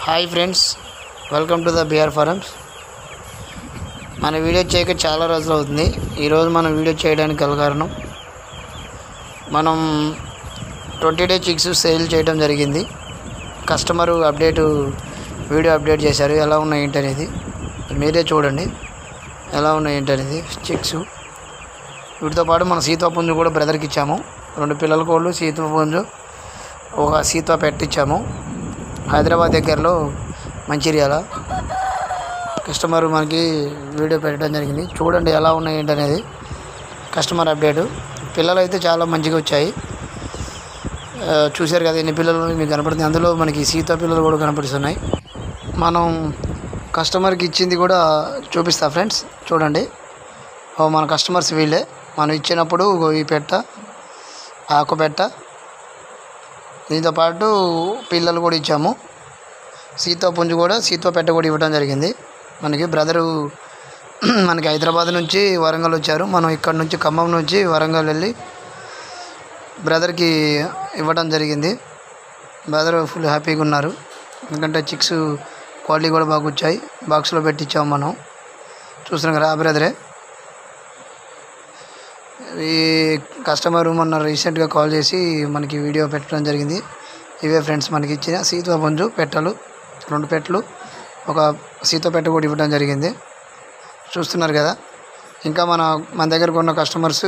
Hi friends, welcome to the BR farms. మన వీడియో చేయక చాలా రోజులు అవుతుంది. ఈరోజు మనం వీడియో చేయడానికి గల కారణం, మనం 20 డే చిక్స్ సేల్ చేయడం జరిగింది. కస్టమరు వీడియో అప్డేట్ చేశారు. ఎలా ఉన్నాయి ఏంటి అనేది మీరే చూడండి. ఎలా ఉన్నాయి ఏంటి అనేది చిక్స్. వీటితో పాటు మన సీతాపుంజు కూడా బ్రదర్కి ఇచ్చాము. 2 పిల్లల కోళ్ళు, సీతాపుంజు, ఒక సీతా పెట్టించాము. హైదరాబాద్ దగ్గరలో మంచిర్యాల. కస్టమర్ మనకి వీడియో పెట్టడం జరిగింది. చూడండి ఎలా ఉన్నాయి ఏంటనేది కస్టమర్ అప్డేటు. పిల్లలు అయితే చాలా మంచిగా వచ్చాయి. చూశారు కదా ఎన్ని పిల్లలు మీకు కనపడుతుంది. అందులో మనకి సీతా పిల్లలు కూడా కనపడుతున్నాయి. మనం కస్టమర్కి ఇచ్చింది కూడా చూపిస్తా ఫ్రెండ్స్. చూడండి, మన కస్టమర్స్ వీళ్ళే. మనం ఇచ్చినప్పుడు ఈ పెట్ట, ఆకు పెట్ట, దీంతో పాటు పిల్లలు కూడా ఇచ్చాము. సీతాపుంజు కూడా, సీతా పెట్ట కూడా ఇవ్వడం జరిగింది. మనకి బ్రదరు మనకి హైదరాబాద్ నుంచి వరంగల్ వచ్చారు. మనం ఇక్కడ నుంచి ఖమ్మం నుంచి వరంగల్ వెళ్ళి బ్రదర్కి ఇవ్వడం జరిగింది. బ్రదర్ ఫుల్ హ్యాపీగా ఉన్నారు. ఎందుకంటే చిక్స్ క్వాలిటీ కూడా బాగా వచ్చాయి. బాక్స్లో పెట్టించాము. మనం చూస్తున్నాం కదా, ఆ బ్రదరే. ఈ కస్టమరు మొన్న రీసెంట్గా కాల్ చేసి మనకి వీడియో పెట్టడం జరిగింది. ఇవే ఫ్రెండ్స్ మనకి ఇచ్చిన సీతాపుంజు పెట్టలు, 2 పెట్టలు, ఒక సీతా పెట్ట కూడా ఇవ్వడం జరిగింది. చూస్తున్నారు కదా. ఇంకా మన దగ్గరకు ఉన్న కస్టమర్స్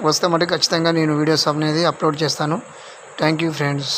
వస్తే మటుకు ఖచ్చితంగా నేను వీడియోస్ అనేది అప్లోడ్ చేస్తాను. Thank you friends.